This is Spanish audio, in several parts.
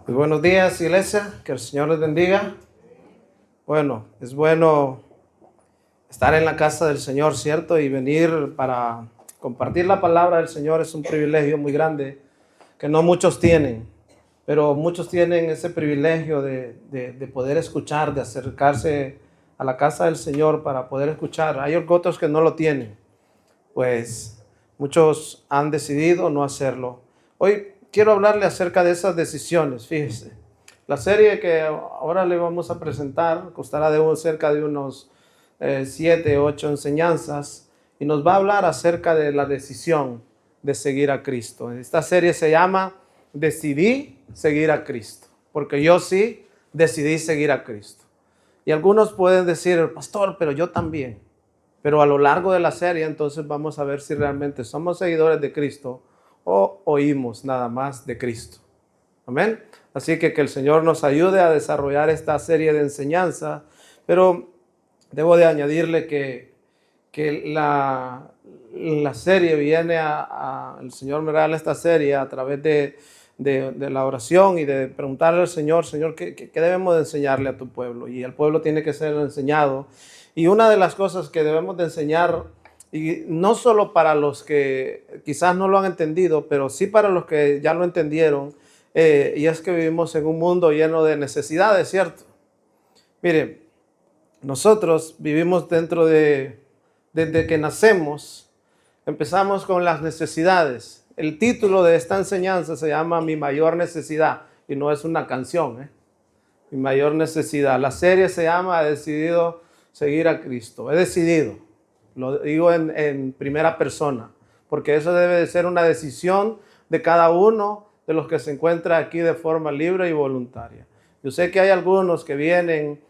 Muy buenos días, iglesia, que el Señor les bendiga. Bueno, es bueno estar en la casa del Señor, ¿cierto? Y venir para compartir la palabra del Señor es un privilegio muy grande que no muchos tienen, pero muchos tienen ese privilegio de poder escuchar, de acercarse a la casa del Señor para poder escuchar. Hay otros que no lo tienen, pues muchos han decidido no hacerlo. Hoy quiero hablarle acerca de esas decisiones, fíjese. La serie que ahora le vamos a presentar costará cerca de unos 7, 8 enseñanzas y nos va a hablar acerca de la decisión de seguir a Cristo. Esta serie se llama Decidí seguir a Cristo, porque yo sí decidí seguir a Cristo. Y algunos pueden decir, pastor, pero yo también. Pero a lo largo de la serie entonces vamos a ver si realmente somos seguidores de Cristo o oímos nada más de Cristo. Amén. Así que el Señor nos ayude a desarrollar esta serie de enseñanza. Pero debo de añadirle que la serie viene el Señor me regala esta serie a través de la oración y de preguntarle al Señor, ¿qué debemos de enseñarle a tu pueblo? Y el pueblo tiene que ser enseñado. Y una de las cosas que debemos de enseñar, y no solo para los que quizás no lo han entendido, pero sí para los que ya lo entendieron, y es que vivimos en un mundo lleno de necesidades, ¿cierto? Mire, nosotros vivimos desde que nacemos, empezamos con las necesidades. El título de esta enseñanza se llama Mi mayor necesidad, y no es una canción, ¿eh? Mi mayor necesidad. La serie se llama He decidido seguir a Cristo. He decidido, lo digo en primera persona, porque eso debe de ser una decisión de cada uno de los que se encuentra aquí de forma libre y voluntaria. Yo sé que hay algunos que vienen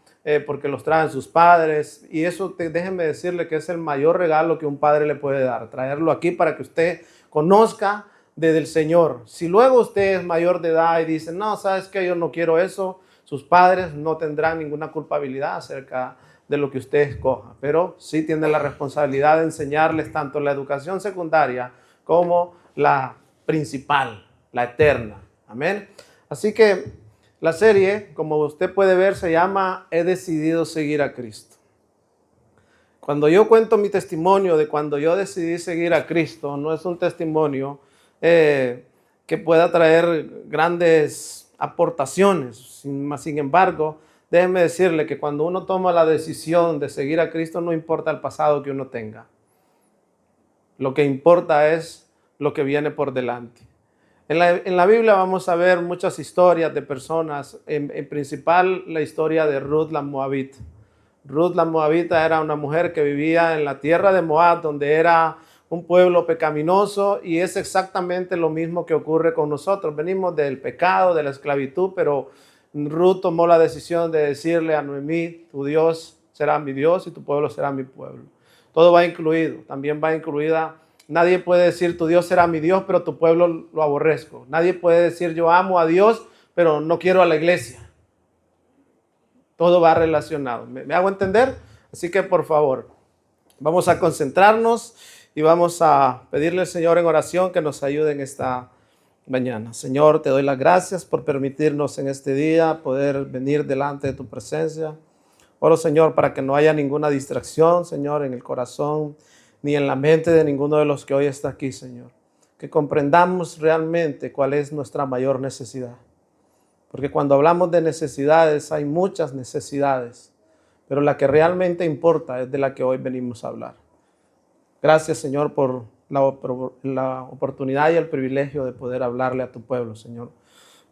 porque los traen sus padres, y eso déjenme decirle que es el mayor regalo que un padre le puede dar, traerlo aquí para que usted conozca del Señor. Si luego usted es mayor de edad y dice, no, ¿sabes qué? Yo no quiero eso, sus padres no tendrán ninguna culpabilidad acerca de lo que usted escoja, pero sí tiene la responsabilidad de enseñarles tanto la educación secundaria como la principal, la eterna. Amén. Así que la serie, como usted puede ver, se llama He decidido seguir a Cristo. Cuando yo cuento mi testimonio de cuando yo decidí seguir a Cristo, no es un testimonio que pueda traer grandes aportaciones. Sin embargo, déjeme decirle que cuando uno toma la decisión de seguir a Cristo, no importa el pasado que uno tenga. Lo que importa es lo que viene por delante. En la Biblia vamos a ver muchas historias de personas, en principal la historia de Ruth la Moabita. Ruth la Moabita era una mujer que vivía en la tierra de Moab, donde era un pueblo pecaminoso, y es exactamente lo mismo que ocurre con nosotros. Venimos del pecado, de la esclavitud, pero Ruth tomó la decisión de decirle a Noemí, tu Dios será mi Dios y tu pueblo será mi pueblo. Todo va incluido, también va incluida. Nadie puede decir tu Dios será mi Dios, pero tu pueblo lo aborrezco. Nadie puede decir yo amo a Dios, pero no quiero a la iglesia. Todo va relacionado. ¿Me hago entender? Así que por favor, vamos a concentrarnos y vamos a pedirle al Señor en oración que nos ayude en esta mañana. Señor, te doy las gracias por permitirnos en este día poder venir delante de tu presencia. Oro, Señor, para que no haya ninguna distracción, Señor, en el corazón ni en la mente de ninguno de los que hoy está aquí, Señor. Que comprendamos realmente cuál es nuestra mayor necesidad. Porque cuando hablamos de necesidades, hay muchas necesidades, pero la que realmente importa es de la que hoy venimos a hablar. Gracias, Señor, por la oportunidad y el privilegio de poder hablarle a tu pueblo, Señor.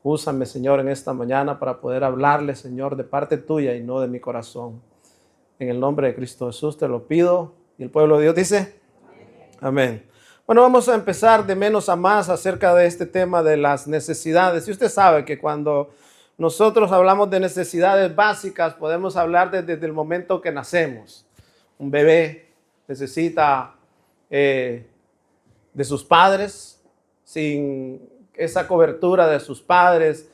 Úsame, Señor, en esta mañana para poder hablarle, Señor, de parte tuya y no de mi corazón. En el nombre de Cristo Jesús te lo pido. Y el pueblo de Dios dice, amén. Bueno, vamos a empezar de menos a más acerca de este tema de las necesidades. Y usted sabe que cuando nosotros hablamos de necesidades básicas, podemos hablar desde el momento que nacemos. Un bebé necesita de sus padres. Sin esa cobertura de sus padres,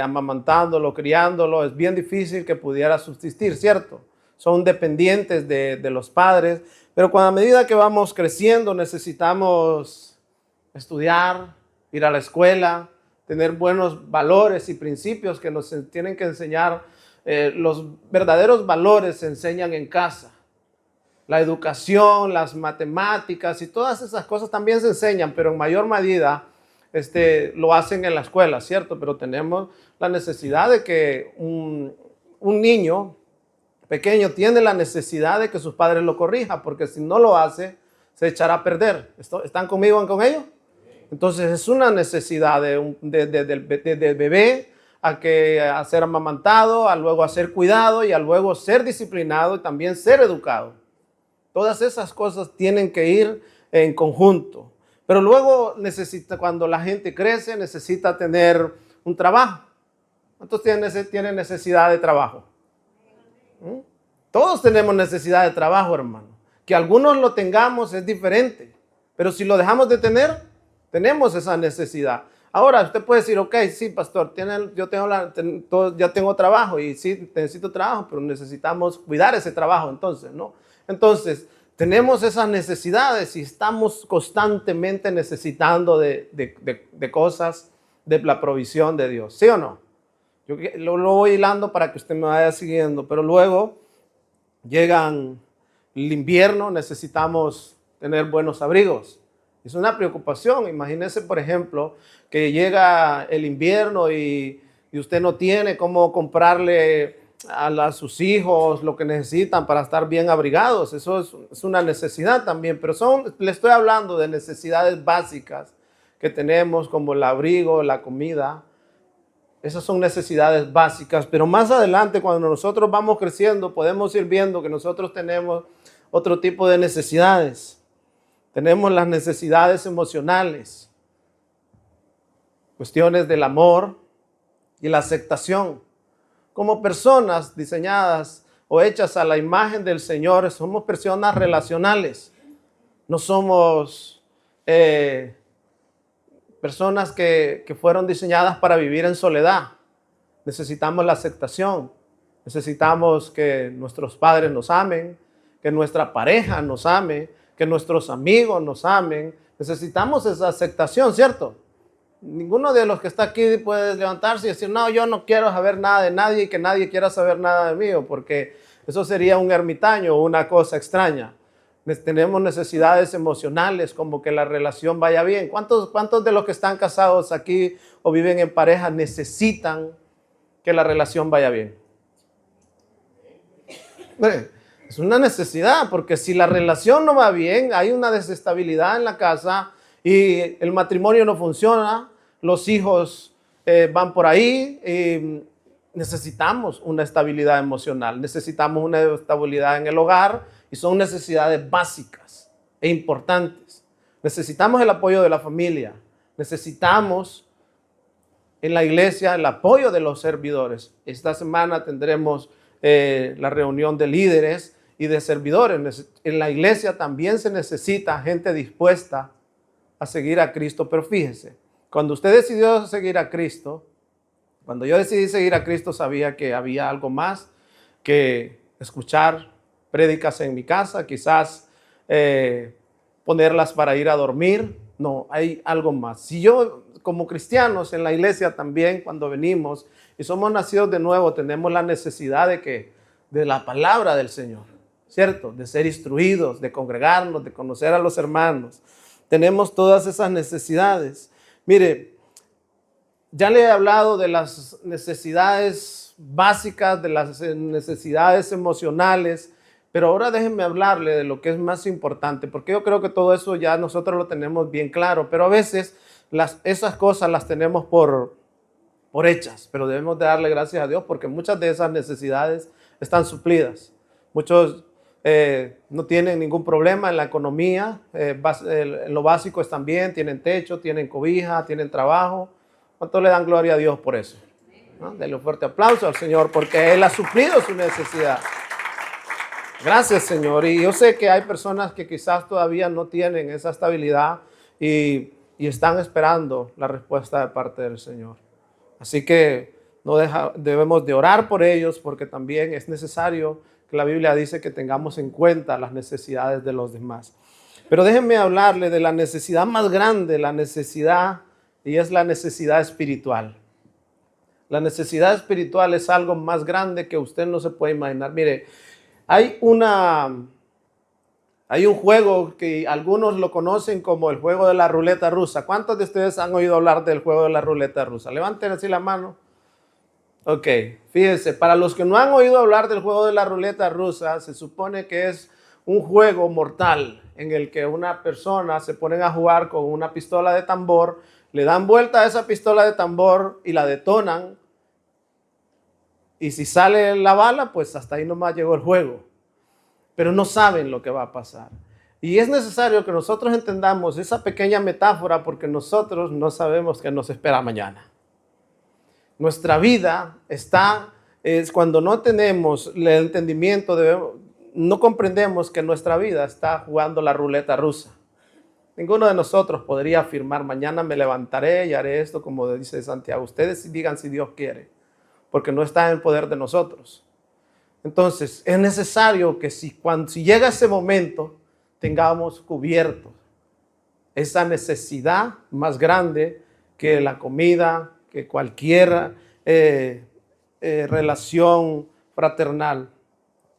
amamantándolo, criándolo, es bien difícil que pudiera subsistir, ¿cierto? Son dependientes de los padres, pero a medida que vamos creciendo necesitamos estudiar, ir a la escuela, tener buenos valores y principios que nos tienen que enseñar. Los verdaderos valores se enseñan en casa. La educación, las matemáticas y todas esas cosas también se enseñan, pero en mayor medida lo hacen en la escuela, ¿cierto? Pero tenemos la necesidad de que un niño pequeño tiene la necesidad de que sus padres lo corrijan, porque si no lo hace, se echará a perder. ¿Están conmigo con ello? Entonces es una necesidad del bebé a ser amamantado, a luego a ser cuidado y a luego ser disciplinado y también ser educado. Todas esas cosas tienen que ir en conjunto. Pero luego cuando la gente crece, necesita tener un trabajo. ¿Cuántos tienen necesidad de trabajo? Todos tenemos necesidad de trabajo, hermano. Que algunos lo tengamos es diferente. Pero si lo dejamos de tener, tenemos esa necesidad. Ahora, usted puede decir, ok, sí, pastor, ya tengo trabajo y sí, necesito trabajo, pero necesitamos cuidar ese trabajo entonces, ¿no? Entonces, tenemos esas necesidades y estamos constantemente necesitando de cosas, de la provisión de Dios, ¿sí o no? Yo lo voy hilando para que usted me vaya siguiendo, pero luego llegan el invierno, necesitamos tener buenos abrigos. Es una preocupación. Imagínese, por ejemplo, que llega el invierno y usted no tiene cómo comprarle a sus hijos lo que necesitan para estar bien abrigados. Eso es una necesidad también, pero le estoy hablando de necesidades básicas que tenemos, como el abrigo, la comida. Esas son necesidades básicas, pero más adelante, cuando nosotros vamos creciendo, podemos ir viendo que nosotros tenemos otro tipo de necesidades. Tenemos las necesidades emocionales, cuestiones del amor y la aceptación. Como personas diseñadas o hechas a la imagen del Señor, somos personas relacionales. No somos personas que fueron diseñadas para vivir en soledad. Necesitamos la aceptación. Necesitamos que nuestros padres nos amen, que nuestra pareja nos ame, que nuestros amigos nos amen. Necesitamos esa aceptación, ¿cierto? Ninguno de los que está aquí puede levantarse y decir, no, yo no quiero saber nada de nadie y que nadie quiera saber nada de mí, porque eso sería un ermitaño o una cosa extraña. Tenemos necesidades emocionales, como que la relación vaya bien. ¿Cuántos de los que están casados aquí o viven en pareja necesitan que la relación vaya bien? Es una necesidad, porque si la relación no va bien, hay una desestabilidad en la casa y el matrimonio no funciona, los hijos van por ahí y necesitamos una estabilidad emocional, necesitamos una estabilidad en el hogar y son necesidades básicas e importantes. Necesitamos el apoyo de la familia, necesitamos en la iglesia el apoyo de los servidores. Esta semana tendremos la reunión de líderes y de servidores. En la iglesia también se necesita gente dispuesta a seguir a Cristo. Pero fíjese, cuando usted decidió seguir a Cristo, cuando yo decidí seguir a Cristo, sabía que había algo más que escuchar prédicas en mi casa, quizás ponerlas para ir a dormir. No, hay algo más. Si yo, como cristianos en la iglesia también, cuando venimos y somos nacidos de nuevo, tenemos la necesidad de la palabra del Señor, ¿cierto? De ser instruidos, de congregarnos, de conocer a los hermanos. Tenemos todas esas necesidades. Mire, ya le he hablado de las necesidades básicas, de las necesidades emocionales, pero ahora déjenme hablarle de lo que es más importante, porque yo creo que todo eso ya nosotros lo tenemos bien claro, pero a veces esas cosas las tenemos por hechas, pero debemos de darle gracias a Dios porque muchas de esas necesidades están suplidas. Muchos no tienen ningún problema en la economía, en lo básico están bien, tienen techo, tienen cobija, tienen trabajo. ¿Cuánto le dan gloria a Dios por eso? ¿No? Denle un fuerte aplauso al Señor porque Él ha suplido su necesidad. Gracias, Señor. Y yo sé que hay personas que quizás todavía no tienen esa estabilidad y están esperando la respuesta de parte del Señor. Así que debemos de orar por ellos porque también es necesario que la Biblia dice que tengamos en cuenta las necesidades de los demás. Pero déjenme hablarle de la necesidad más grande, la necesidad y es la necesidad espiritual. La necesidad espiritual es algo más grande que usted no se puede imaginar. Mire, hay un juego que algunos lo conocen como el juego de la ruleta rusa. ¿Cuántos de ustedes han oído hablar del juego de la ruleta rusa? Levanten así la mano. Ok, fíjense, para los que no han oído hablar del juego de la ruleta rusa, se supone que es un juego mortal en el que una persona se ponen a jugar con una pistola de tambor, le dan vuelta a esa pistola de tambor y la detonan. Y si sale la bala, pues hasta ahí nomás llegó el juego. Pero no saben lo que va a pasar. Y es necesario que nosotros entendamos esa pequeña metáfora porque nosotros no sabemos qué nos espera mañana. Nuestra vida es cuando no tenemos el entendimiento, no comprendemos que nuestra vida está jugando la ruleta rusa. Ninguno de nosotros podría afirmar, mañana me levantaré y haré esto, como dice Santiago. Ustedes digan si Dios quiere, porque no está en el poder de nosotros. Entonces, es necesario que si llega ese momento, tengamos cubierto esa necesidad más grande que la comida, que cualquier relación fraternal.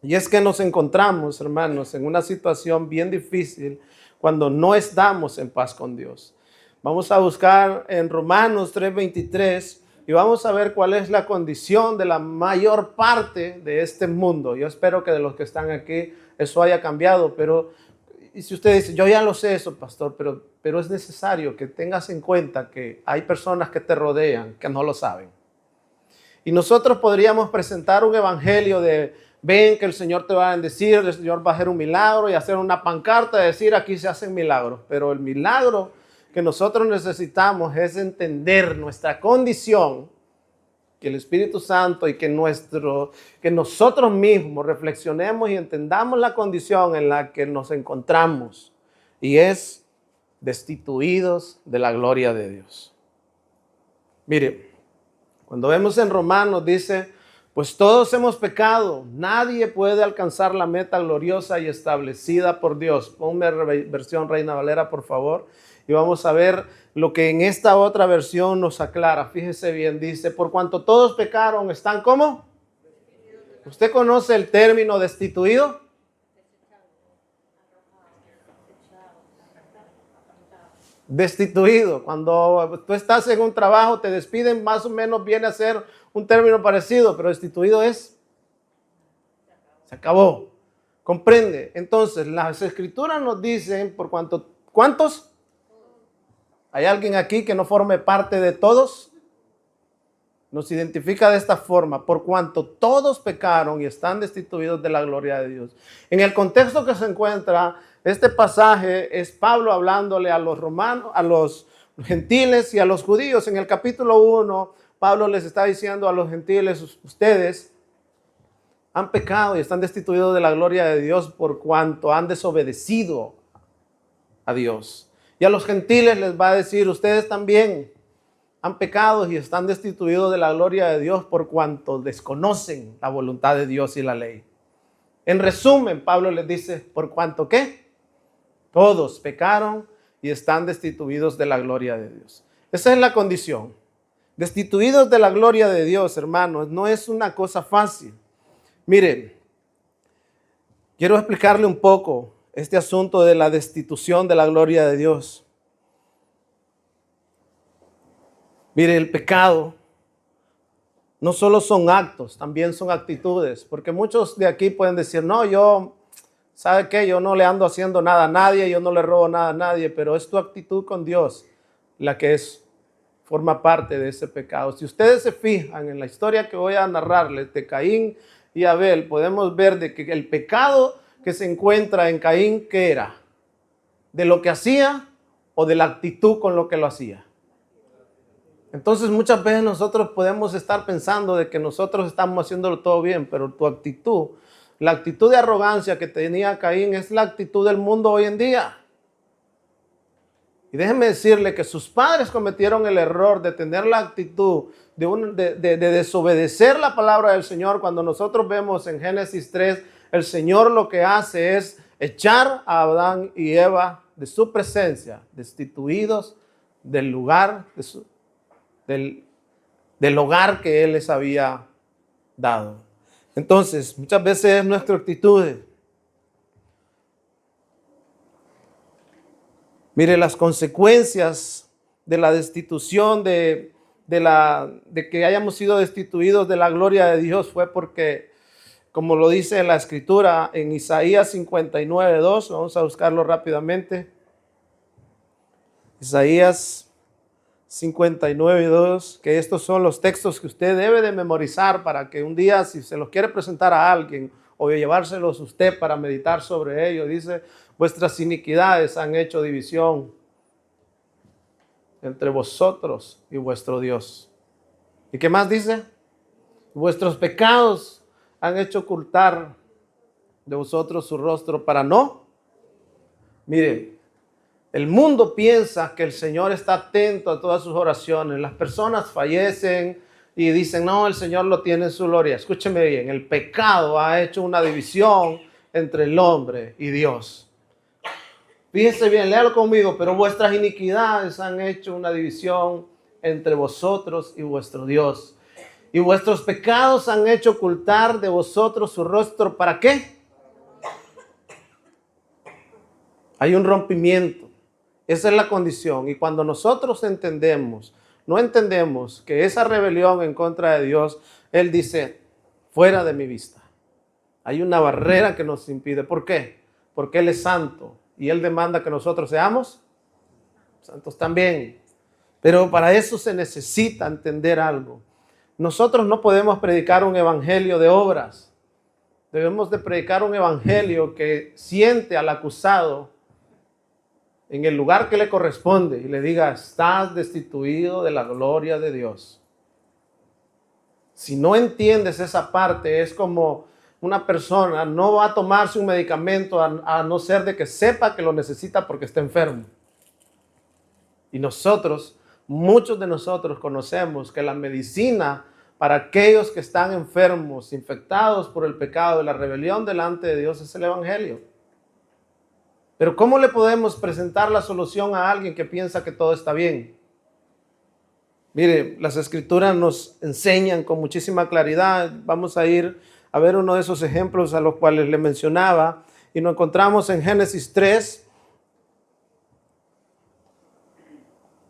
Y es que nos encontramos, hermanos, en una situación bien difícil cuando no estamos en paz con Dios. Vamos a buscar en Romanos 3:23 y vamos a ver cuál es la condición de la mayor parte de este mundo. Yo espero que de los que están aquí eso haya cambiado, pero y si usted dice, yo ya lo sé eso, pastor, pero es necesario que tengas en cuenta que hay personas que te rodean que no lo saben. Y nosotros podríamos presentar un evangelio de, ven que el Señor te va a bendecir, el Señor va a hacer un milagro y hacer una pancarta de decir, aquí se hacen milagros. Pero el milagro que nosotros necesitamos es entender nuestra condición, que el Espíritu Santo y que nosotros mismos reflexionemos y entendamos la condición en la que nos encontramos, y es destituidos de la gloria de Dios. Mire, cuando vemos en Romanos dice, pues todos hemos pecado, nadie puede alcanzar la meta gloriosa y establecida por Dios. Ponme versión Reina Valera, por favor. Y vamos a ver lo que en esta otra versión nos aclara. Fíjese bien, dice, por cuanto todos pecaron, ¿están cómo? ¿Usted conoce el término destituido? Destituido. Cuando tú estás en un trabajo, te despiden, más o menos viene a ser un término parecido, pero destituido es, se acabó. ¿Comprende? Entonces, las escrituras nos dicen, por cuanto, ¿cuántos? ¿Hay alguien aquí que no forme parte de todos? Nos identifica de esta forma, por cuanto todos pecaron y están destituidos de la gloria de Dios. En el contexto que se encuentra este pasaje es Pablo hablándole a los romanos, a los gentiles y a los judíos. En el capítulo 1, Pablo les está diciendo a los gentiles, ustedes han pecado y están destituidos de la gloria de Dios por cuanto han desobedecido a Dios. Y a los gentiles les va a decir, ustedes también han pecado y están destituidos de la gloria de Dios por cuanto desconocen la voluntad de Dios y la ley. En resumen, Pablo les dice, ¿por cuanto qué? Todos pecaron y están destituidos de la gloria de Dios. Esa es la condición. Destituidos de la gloria de Dios, hermanos, no es una cosa fácil. Miren, quiero explicarle un poco este asunto de la destitución de la gloria de Dios. Mire, el pecado no solo son actos, también son actitudes, porque muchos de aquí pueden decir, no, ¿sabe qué? Yo no le ando haciendo nada a nadie, yo no le robo nada a nadie, pero es tu actitud con Dios la que forma parte de ese pecado. Si ustedes se fijan en la historia que voy a narrarles de Caín y Abel, podemos ver de que el pecado que se encuentra en Caín, ¿qué era? ¿De lo que hacía o de la actitud con lo que lo hacía? Entonces muchas veces nosotros podemos estar pensando de que nosotros estamos haciéndolo todo bien, pero tu actitud, la actitud de arrogancia que tenía Caín es la actitud del mundo hoy en día. Y déjenme decirle que sus padres cometieron el error de tener la actitud de desobedecer la palabra del Señor. Cuando nosotros vemos en Génesis 3, el Señor lo que hace es echar a Adán y Eva de su presencia, destituidos del lugar, del hogar que Él les había dado. Entonces, muchas veces nuestra actitud, mire, las consecuencias de la destitución, de que hayamos sido destituidos de la gloria de Dios fue porque, como lo dice la Escritura en Isaías 59:2, vamos a buscarlo rápidamente. Isaías 59:2, que estos son los textos que usted debe de memorizar para que un día, si se los quiere presentar a alguien o llevárselos usted para meditar sobre ellos, dice: vuestras iniquidades han hecho división entre vosotros y vuestro Dios. ¿Y qué más dice? Vuestros pecados han hecho ocultar de vosotros su rostro para no. Mire, el mundo piensa que el Señor está atento a todas sus oraciones. Las personas fallecen y dicen: no, el Señor lo tiene en su gloria. Escúcheme bien, el pecado ha hecho una división entre el hombre y Dios. Fíjese bien, léalo conmigo: pero vuestras iniquidades han hecho una división entre vosotros y vuestro Dios. Y vuestros pecados han hecho ocultar de vosotros su rostro. ¿Para qué? Hay un rompimiento. Esa es la condición. Y cuando nosotros no entendemos que esa rebelión en contra de Dios, Él dice: fuera de mi vista. Hay una barrera que nos impide. ¿Por qué? Porque Él es santo y Él demanda que nosotros seamos santos también. Pero para eso se necesita entender algo. Nosotros no podemos predicar un evangelio de obras. Debemos de predicar un evangelio que siente al acusado en el lugar que le corresponde y le diga: estás destituido de la gloria de Dios. Si no entiendes esa parte, es como una persona no va a tomarse un medicamento a no ser de que sepa que lo necesita porque está enfermo. Y muchos de nosotros conocemos que la medicina para aquellos que están enfermos, infectados por el pecado y la rebelión delante de Dios, es el evangelio. Pero ¿cómo le podemos presentar la solución a alguien que piensa que todo está bien? Mire, las Escrituras nos enseñan con muchísima claridad. Vamos a ir a ver uno de esos ejemplos a los cuales le mencionaba. Y nos encontramos en Génesis 3.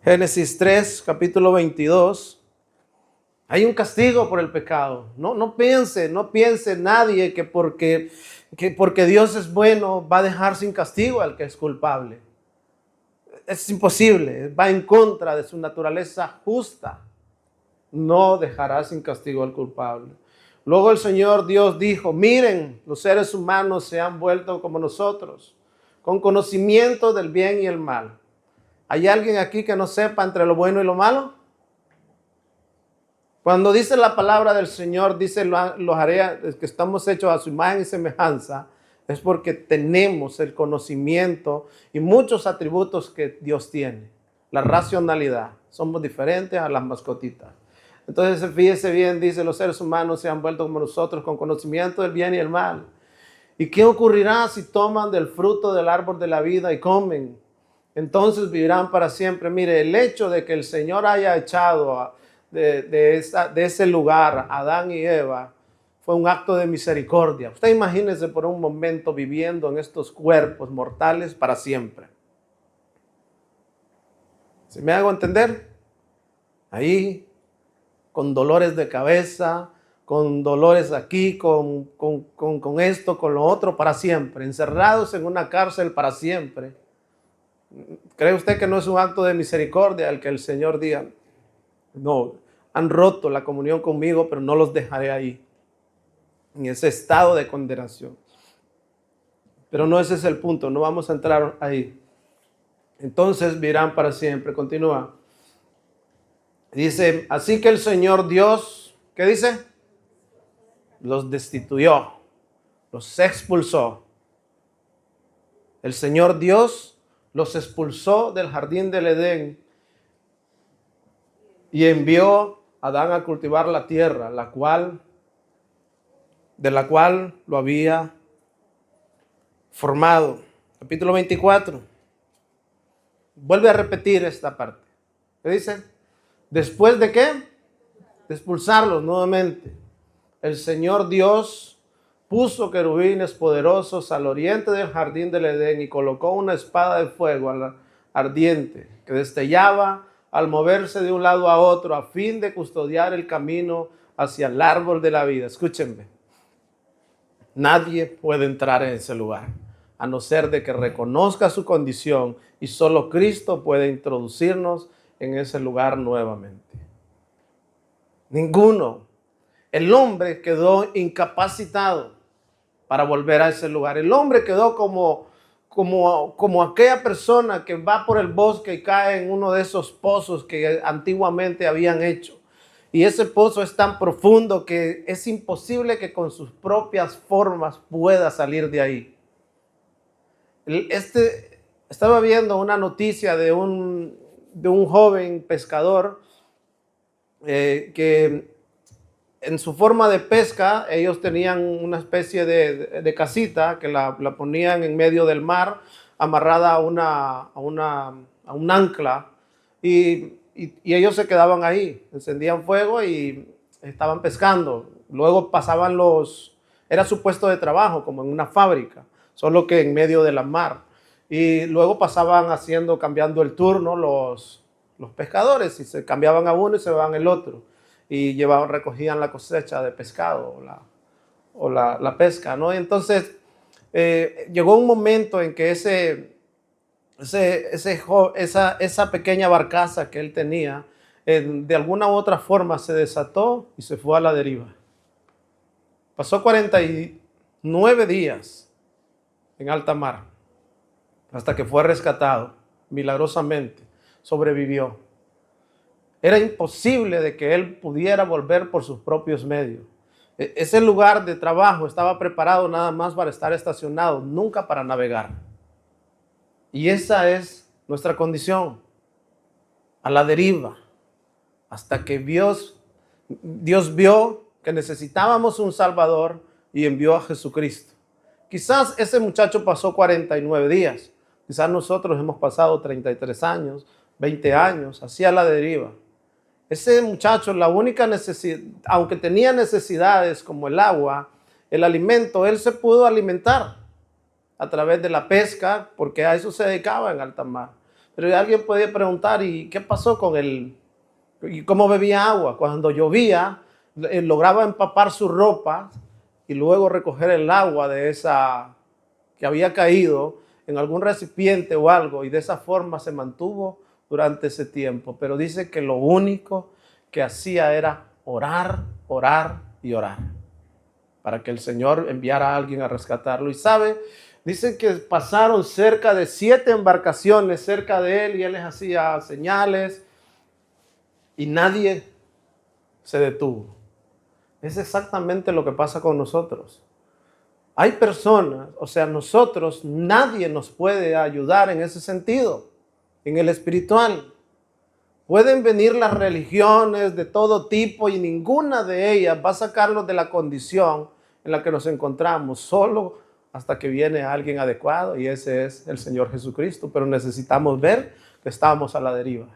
Génesis 3, capítulo 22. Hay un castigo por el pecado. No piense nadie que porque Dios es bueno va a dejar sin castigo al que es culpable. Es imposible, va en contra de su naturaleza justa. No dejará sin castigo al culpable. Luego el Señor Dios dijo: miren, los seres humanos se han vuelto como nosotros, con conocimiento del bien y el mal. ¿Hay alguien aquí que no sepa entre lo bueno y lo malo? Cuando dice la palabra del Señor, dice los haré, que estamos hechos a su imagen y semejanza, es porque tenemos el conocimiento y muchos atributos que Dios tiene. La racionalidad. Somos diferentes a las mascotitas. Entonces, fíjese bien, dice: los seres humanos se han vuelto como nosotros, con conocimiento del bien y el mal. ¿Y qué ocurrirá si toman del fruto del árbol de la vida y comen? Entonces vivirán para siempre. Mire, el hecho de que el Señor haya echado de ese lugar a Adán y Eva fue un acto de misericordia. Usted imagínese por un momento viviendo en estos cuerpos mortales para siempre. ¿Sí me hago entender? Ahí, con dolores de cabeza, con dolores aquí, con esto, con lo otro, para siempre. Encerrados en una cárcel para siempre. ¿Cree usted que no es un acto de misericordia el que el Señor diga: no, han roto la comunión conmigo, pero no los dejaré ahí, en ese estado de condenación? Pero no, ese es el punto, no vamos a entrar ahí. Entonces vivirán para siempre. Continúa. Dice: así que el Señor Dios, ¿qué dice? Los destituyó, los expulsó. El Señor Dios los expulsó del jardín del Edén y envió a Adán a cultivar la tierra, de la cual lo había formado. Capítulo 24. Vuelve a repetir esta parte. ¿Qué dice? ¿Después de qué? De expulsarlos nuevamente. El Señor Dios puso querubines poderosos al oriente del jardín del Edén y colocó una espada de fuego ardiente que destellaba al moverse de un lado a otro a fin de custodiar el camino hacia el árbol de la vida. Escúchenme, nadie puede entrar en ese lugar a no ser de que reconozca su condición, y solo Cristo puede introducirnos en ese lugar nuevamente. Ninguno. El hombre quedó incapacitado para volver a ese lugar. El hombre quedó como aquella persona que va por el bosque y cae en uno de esos pozos que antiguamente habían hecho. Y ese pozo es tan profundo que es imposible que con sus propias formas pueda salir de ahí. Estaba viendo una noticia de un joven pescador que en su forma de pesca, ellos tenían una especie de casita que la ponían en medio del mar, amarrada a un ancla, y ellos se quedaban ahí, encendían fuego y estaban pescando. Luego pasaban era su puesto de trabajo, como en una fábrica, solo que en medio de la mar. Y luego pasaban cambiando el turno los pescadores, y se cambiaban a uno y se van el otro. Y recogían la cosecha de pescado o la pesca, ¿no? Y entonces llegó un momento en que esa pequeña barcaza que él tenía, de alguna u otra forma se desató y se fue a la deriva. Pasó 49 días en alta mar hasta que fue rescatado milagrosamente, sobrevivió. Era imposible de que él pudiera volver por sus propios medios. Ese lugar de trabajo estaba preparado nada más para estar estacionado, nunca para navegar. Y esa es nuestra condición, a la deriva, hasta que Dios vio que necesitábamos un Salvador y envió a Jesucristo. Quizás ese muchacho pasó 49 días, quizás nosotros hemos pasado 33 años, 20 años, así a la deriva. Ese muchacho, la única necesidad, aunque tenía necesidades como el agua, el alimento, él se pudo alimentar a través de la pesca, porque a eso se dedicaba en alta mar. Pero alguien puede preguntar, ¿y qué pasó con él? ¿Y cómo bebía agua? Cuando llovía, lograba empapar su ropa y luego recoger el agua de esa que había caído en algún recipiente o algo, y de esa forma se mantuvo durante ese tiempo. Pero dice que lo único que hacía era orar, orar y orar para que el Señor enviara a alguien a rescatarlo. Y dice que pasaron cerca de 7 embarcaciones cerca de él y él les hacía señales y nadie se detuvo. Es exactamente lo que pasa con nosotros. Hay personas, nosotros, nadie nos puede ayudar en ese sentido. En el espiritual, pueden venir las religiones de todo tipo y ninguna de ellas va a sacarnos de la condición en la que nos encontramos, solo hasta que viene alguien adecuado, y ese es el Señor Jesucristo. Pero necesitamos ver que estamos a la deriva.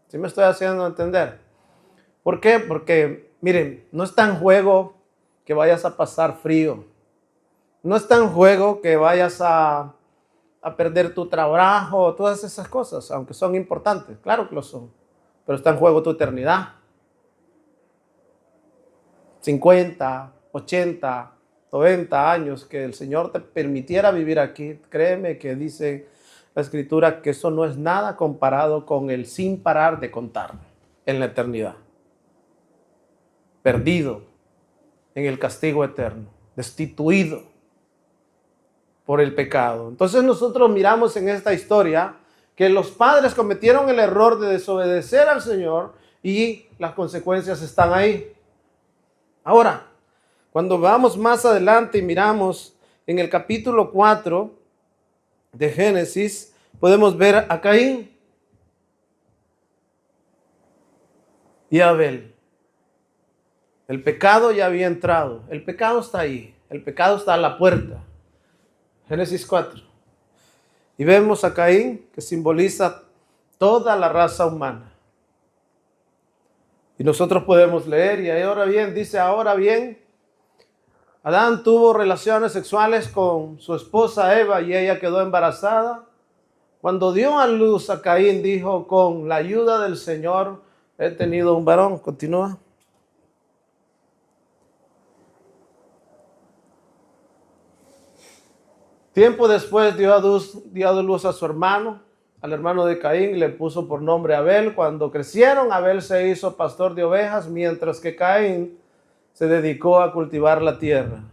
¿Sí me estoy haciendo entender? ¿Por qué? Porque, miren, no está en juego que vayas a pasar frío. No está en juego que vayas a perder tu trabajo, todas esas cosas, aunque son importantes, claro que lo son, pero está en juego tu eternidad. 50, 80, 90 años que el Señor te permitiera vivir aquí, créeme que dice la Escritura que eso no es nada comparado con el sin parar de contar en la eternidad. Perdido en el castigo eterno, destituido por el pecado. Entonces nosotros miramos en esta historia que los padres cometieron el error de desobedecer al Señor y las consecuencias están ahí. Ahora, cuando vamos más adelante y miramos en el capítulo 4 de Génesis, podemos ver a Caín y a Abel. El pecado ya había entrado, el pecado está ahí, el pecado está a la puerta. Génesis 4. Y vemos a Caín, que simboliza toda la raza humana. Y nosotros podemos leer, y ahora bien, dice, ahora bien, Adán tuvo relaciones sexuales con su esposa Eva y ella quedó embarazada. Cuando dio a luz a Caín, dijo, con la ayuda del Señor he tenido un varón. Continúa. Tiempo después dio a luz a su hermano, al hermano de Caín, y le puso por nombre Abel. Cuando crecieron, Abel se hizo pastor de ovejas, mientras que Caín se dedicó a cultivar la tierra.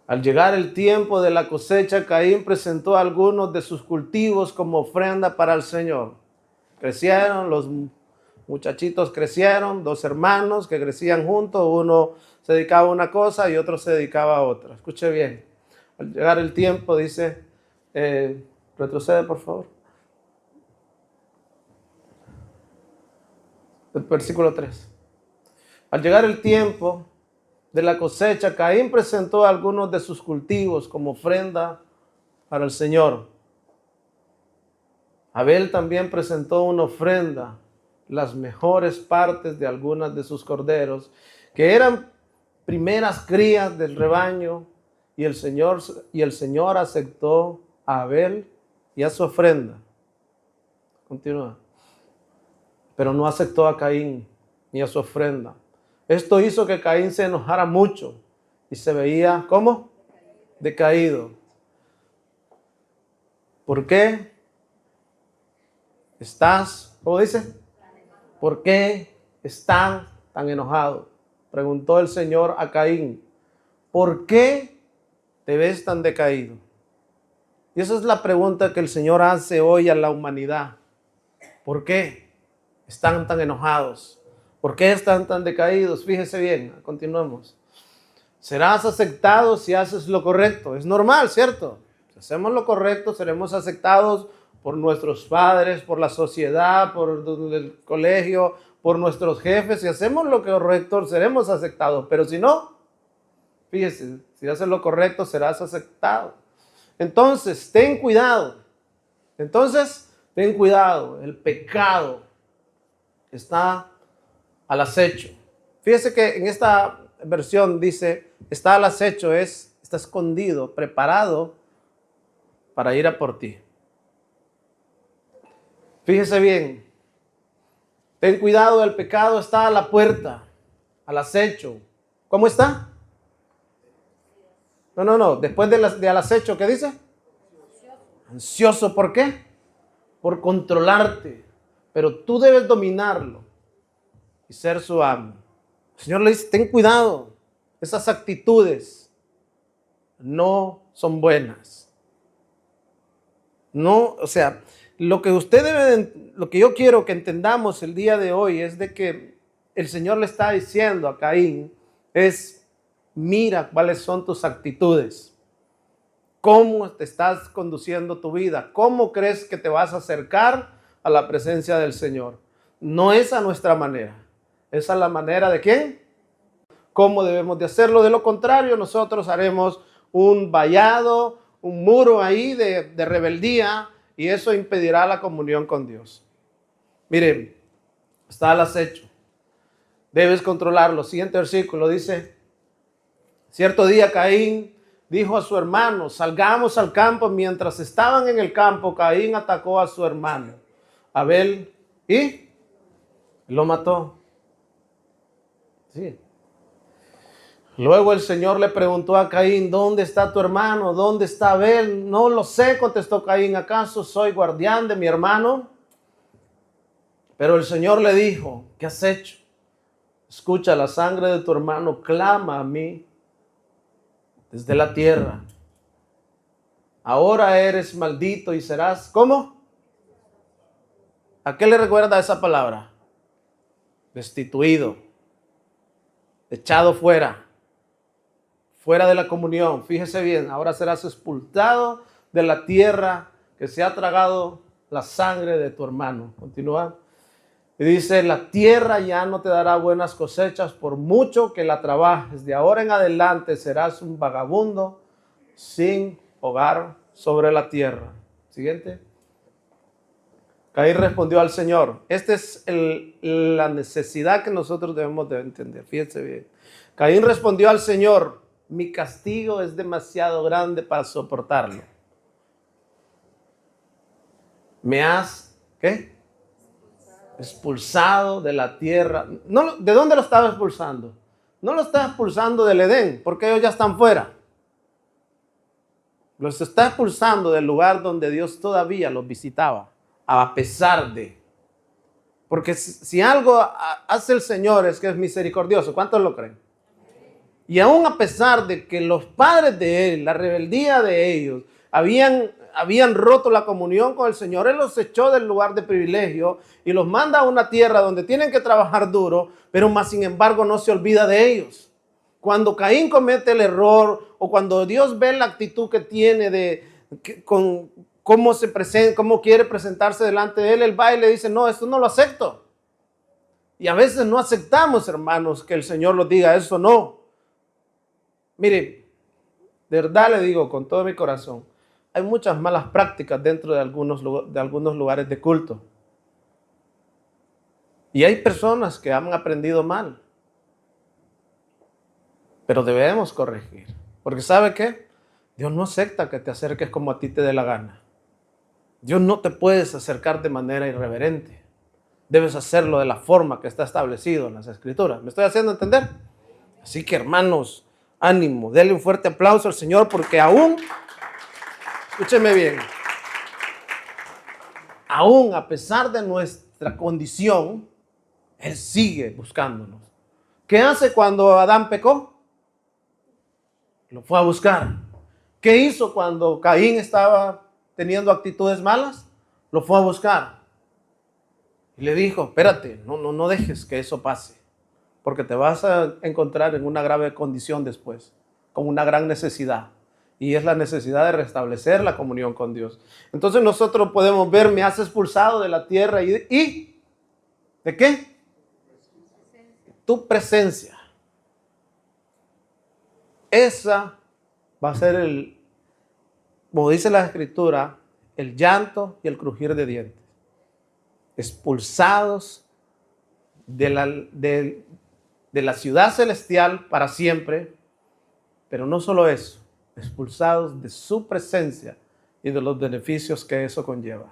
Al llegar el tiempo de la cosecha, Caín presentó algunos de sus cultivos como ofrenda para el Señor. Crecieron, los muchachitos crecieron, dos hermanos que crecían juntos, uno se dedicaba a una cosa y otro se dedicaba a otra. Escuche bien, al llegar el tiempo, dice, retrocede por favor. El versículo 3. Al llegar el tiempo de la cosecha, Caín presentó algunos de sus cultivos como ofrenda para el Señor. Abel también presentó una ofrenda, las mejores partes de algunas de sus corderos, que eran primeras crías del rebaño, y el Señor aceptó a Abel y a su ofrenda. Continúa. Pero no aceptó a Caín ni a su ofrenda. Esto hizo que Caín se enojara mucho y se veía, ¿cómo? Decaído. ¿Por qué estás, cómo dice? ¿Por qué estás tan enojado? Preguntó el Señor a Caín. ¿Por qué te ves tan decaído? Y esa es la pregunta que el Señor hace hoy a la humanidad. ¿Por qué están tan enojados? ¿Por qué están tan decaídos? Fíjese bien, continuemos. Serás aceptado si haces lo correcto. Es normal, ¿cierto? Si hacemos lo correcto, seremos aceptados por nuestros padres, por la sociedad, por el colegio, por nuestros jefes. Si hacemos lo correcto, seremos aceptados. Pero si no, fíjese, si haces lo correcto, serás aceptado. Entonces, ten cuidado. El pecado está al acecho. Fíjese que en esta versión dice, está al acecho, está escondido, preparado para ir a por ti. Fíjese bien, ten cuidado, el pecado está a la puerta, al acecho. ¿Cómo está? No, después de al acecho, ¿qué dice? Ansioso, ¿por qué? Por controlarte, pero tú debes dominarlo y ser su amo. El Señor le dice, ten cuidado, esas actitudes no son buenas. No, o sea, lo que yo quiero que entendamos el día de hoy es de que el Señor le está diciendo a Caín, mira cuáles son tus actitudes, cómo te estás conduciendo tu vida, cómo crees que te vas a acercar a la presencia del Señor. No es a nuestra manera, es a la manera de ¿quién? ¿Cómo debemos de hacerlo? De lo contrario, nosotros haremos un vallado, un muro ahí de rebeldía, y eso impedirá la comunión con Dios. Miren, está al acecho. Debes controlarlo. Siguiente versículo dice, cierto día Caín dijo a su hermano, salgamos al campo. Mientras estaban en el campo, Caín atacó a su hermano Abel y lo mató. Sí. Luego el Señor le preguntó a Caín, ¿dónde está tu hermano? ¿Dónde está Abel? No lo sé, contestó Caín, ¿acaso soy guardián de mi hermano? Pero el Señor le dijo, ¿qué has hecho? Escucha, la sangre de tu hermano clama a mí desde la tierra. Ahora eres maldito y serás, ¿cómo? ¿A qué le recuerda esa palabra? Destituido, echado fuera de la comunión. Fíjese bien, ahora serás expulsado de la tierra que se ha tragado la sangre de tu hermano. Continúa. Y dice, la tierra ya no te dará buenas cosechas por mucho que la trabajes. De ahora en adelante serás un vagabundo sin hogar sobre la tierra. Siguiente. Caín respondió al Señor. Esta es la necesidad que nosotros debemos de entender. Fíjense bien. Caín respondió al Señor: mi castigo es demasiado grande para soportarlo. Me has, ¿qué? Expulsado de la tierra. No, ¿de dónde lo estaba expulsando? No lo está expulsando del Edén, porque ellos ya están fuera. Los está expulsando del lugar donde Dios todavía los visitaba, a pesar de. Porque si algo hace el Señor es que es misericordioso. ¿Cuántos lo creen? Y aún a pesar de que los padres de él, la rebeldía de ellos, habían roto la comunión con el Señor, Él los echó del lugar de privilegio y los manda a una tierra donde tienen que trabajar duro, pero más sin embargo no se olvida de ellos. Cuando Caín comete el error o cuando Dios ve la actitud que tiene con cómo se presenta, cómo quiere presentarse delante de él va y le dice: no, esto no lo acepto. Y a veces no aceptamos, hermanos, que el Señor nos diga eso, no. Mire, de verdad le digo con todo mi corazón, hay muchas malas prácticas dentro de algunos lugares de culto. Y hay personas que han aprendido mal. Pero debemos corregir. Porque ¿sabe qué? Dios no acepta que te acerques como a ti te dé la gana. Dios no te puedes acercar de manera irreverente. Debes hacerlo de la forma que está establecido en las Escrituras. ¿Me estoy haciendo entender? Así que, hermanos, ánimo. Denle un fuerte aplauso al Señor porque aún, escúcheme bien, aún a pesar de nuestra condición, Él sigue buscándonos. ¿Qué hace cuando Adán pecó? Lo fue a buscar. ¿Qué hizo cuando Caín estaba teniendo actitudes malas? Lo fue a buscar. Y le dijo: espérate, no dejes que eso pase, porque te vas a encontrar en una grave condición después, con una gran necesidad. Y es la necesidad de restablecer la comunión con Dios. Entonces nosotros podemos ver: me has expulsado de la tierra y ¿de qué? Tu presencia. Esa va a ser como dice la Escritura, el llanto y el crujir de dientes. Expulsados de la ciudad celestial para siempre, pero no solo eso, expulsados de su presencia y de los beneficios que eso conlleva.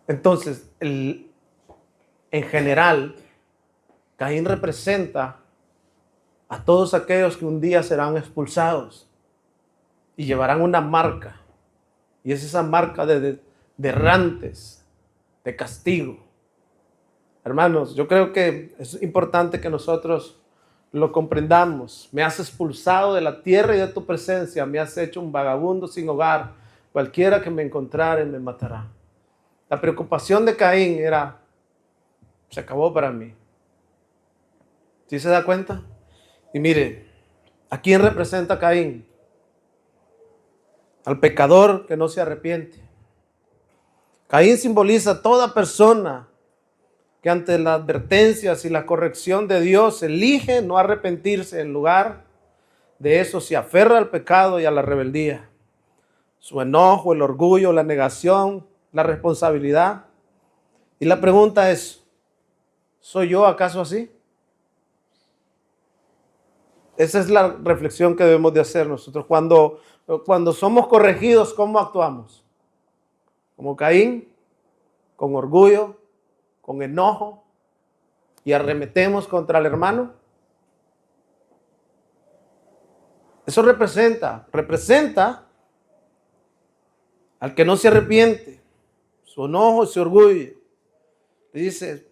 Entonces, en general, Caín representa a todos aquellos que un día serán expulsados y llevarán una marca, y es esa marca de errantes, de castigo. Hermanos, yo creo que es importante que nosotros lo comprendamos. Me has expulsado de la tierra y de tu presencia, me has hecho un vagabundo sin hogar, cualquiera que me encontrare me matará. La preocupación de Caín era: se acabó para mí. ¿Sí se da cuenta? Y mire, ¿a quién representa Caín? Al pecador que no se arrepiente. Caín simboliza a toda persona que ante las advertencias y la corrección de Dios elige no arrepentirse. En lugar de eso se aferra al pecado y a la rebeldía. Su enojo, el orgullo, la negación, la responsabilidad. Y la pregunta es: ¿soy yo acaso así? Esa es la reflexión que debemos de hacer nosotros. Cuando somos corregidos, ¿cómo actuamos? Como Caín, con orgullo, con enojo, y arremetemos contra el hermano. Eso representa al que no se arrepiente, su enojo, su orgullo. Le dice: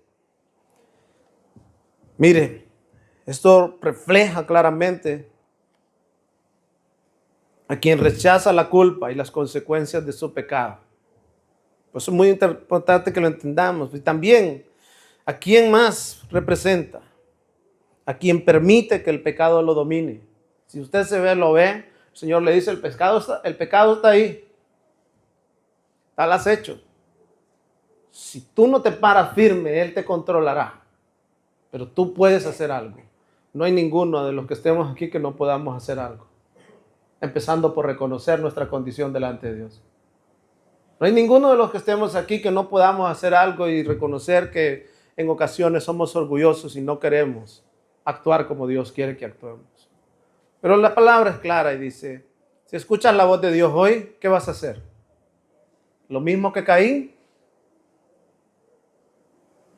mire, esto refleja claramente a quien rechaza la culpa y las consecuencias de su pecado. Por eso es muy importante que lo entendamos. Y también, ¿a quién más representa? A quien permite que el pecado lo domine. Si usted lo ve, el Señor le dice: el pecado está ahí. Está al acecho. Si tú no te paras firme, Él te controlará. Pero tú puedes hacer algo. No hay ninguno de los que estemos aquí que no podamos hacer algo. Empezando por reconocer nuestra condición delante de Dios. No hay ninguno de los que estemos aquí que no podamos hacer algo y reconocer que en ocasiones somos orgullosos y no queremos actuar como Dios quiere que actuemos. Pero la palabra es clara y dice, si escuchas la voz de Dios hoy, ¿qué vas a hacer? ¿Lo mismo que Caín?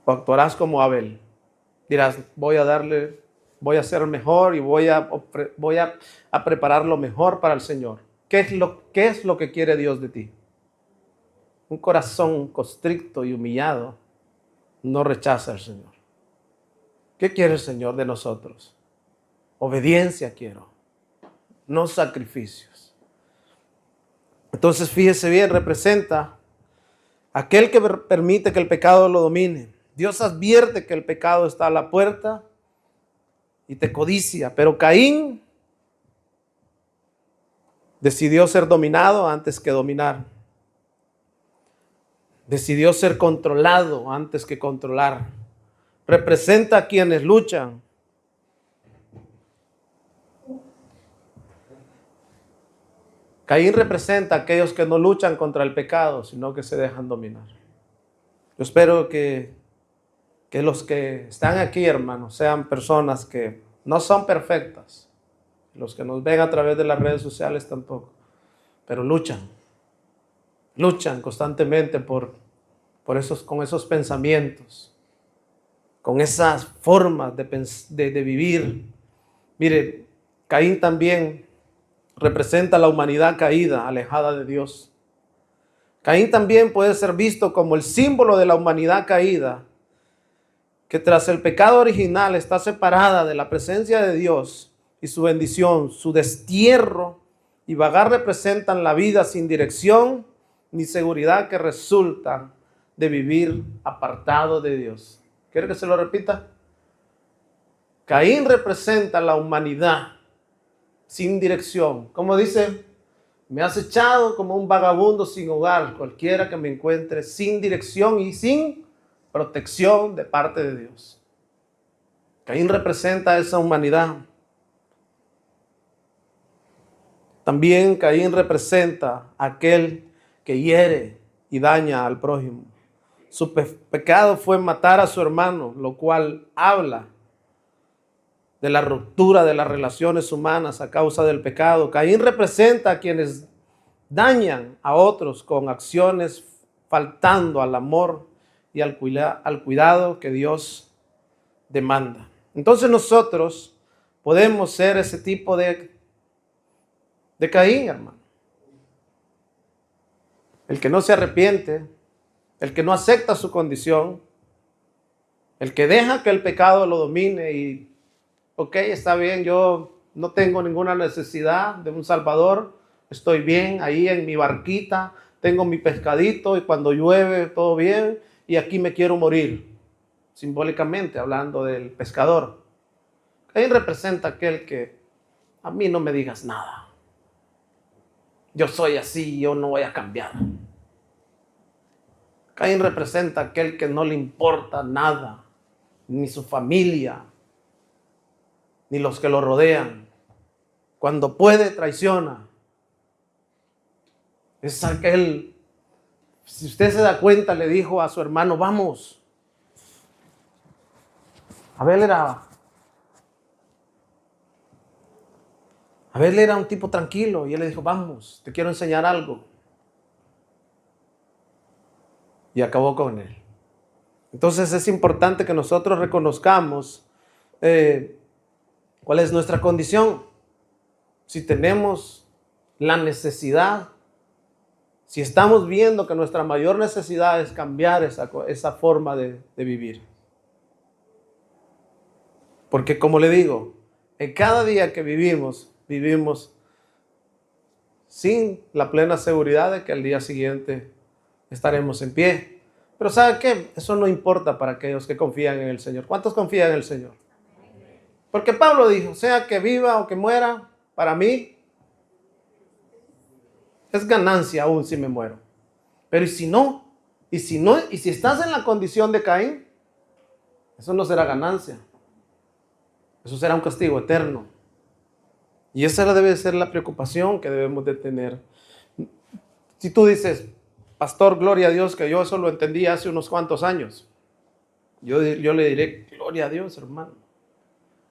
¿O actuarás como Abel? Dirás, voy a ser mejor y voy a preparar lo mejor para el Señor. ¿Qué es lo que quiere Dios de ti? Un corazón constricto y humillado no rechaza al Señor. ¿Qué quiere el Señor de nosotros? Obediencia quiero, no sacrificios. Entonces, fíjese bien, representa aquel que permite que el pecado lo domine. Dios advierte que el pecado está a la puerta y te codicia, pero Caín decidió ser dominado antes que dominar. Decidió ser controlado antes que controlar. Representa a quienes luchan. Caín representa a aquellos que no luchan contra el pecado, sino que se dejan dominar. Yo espero que los que están aquí, hermanos, sean personas que no son perfectas. Los que nos ven a través de las redes sociales tampoco. Pero luchan constantemente con esos pensamientos, con esas formas de vivir. Mire, Caín también representa la humanidad caída, alejada de Dios. Caín también puede ser visto como el símbolo de la humanidad caída, que tras el pecado original está separada de la presencia de Dios y su bendición. Su destierro y vagar representan la vida sin dirección ni seguridad que resulta de vivir apartado de Dios. ¿Quiere que se lo repita? Caín representa la humanidad sin dirección. Como dice, me has echado como un vagabundo sin hogar, cualquiera que me encuentre sin dirección y sin protección de parte de Dios. Caín representa esa humanidad. También Caín representa a aquel que hiere y daña al prójimo. Su pecado fue matar a su hermano, lo cual habla de la ruptura de las relaciones humanas a causa del pecado. Caín representa a quienes dañan a otros con acciones faltando al amor y al cuidado que Dios demanda. Entonces nosotros podemos ser ese tipo de Caín, hermano. El que no se arrepiente, el que no acepta su condición, el que deja que el pecado lo domine y, ok, está bien, yo no tengo ninguna necesidad de un Salvador, estoy bien ahí en mi barquita, tengo mi pescadito y cuando llueve todo bien y aquí me quiero morir, simbólicamente hablando del pescador. Caín representa aquel que a mí no me digas nada. Yo soy así, yo no voy a cambiar. Caín representa aquel que no le importa nada, ni su familia, ni los que lo rodean. Cuando puede, traiciona. Es aquel, si usted se da cuenta, le dijo a su hermano, vamos. Abel era un tipo tranquilo y él le dijo, vamos, te quiero enseñar algo. Y acabó con él. Entonces es importante que nosotros reconozcamos cuál es nuestra condición. Si tenemos la necesidad, si estamos viendo que nuestra mayor necesidad es cambiar esa forma de vivir. Porque como le digo, en cada día que vivimos sin la plena seguridad de que al día siguiente estaremos en pie. Pero ¿sabe qué? Eso no importa para aquellos que confían en el Señor. ¿Cuántos confían en el Señor? Porque Pablo dijo, sea que viva o que muera, para mí es ganancia aún si me muero. Pero ¿y si no? ¿Y si estás en la condición de Caín? Eso no será ganancia. Eso será un castigo eterno. Y esa debe ser la preocupación que debemos de tener. Si tú dices, pastor, gloria a Dios, que yo eso lo entendí hace unos cuantos años. Yo le diré, gloria a Dios, hermano.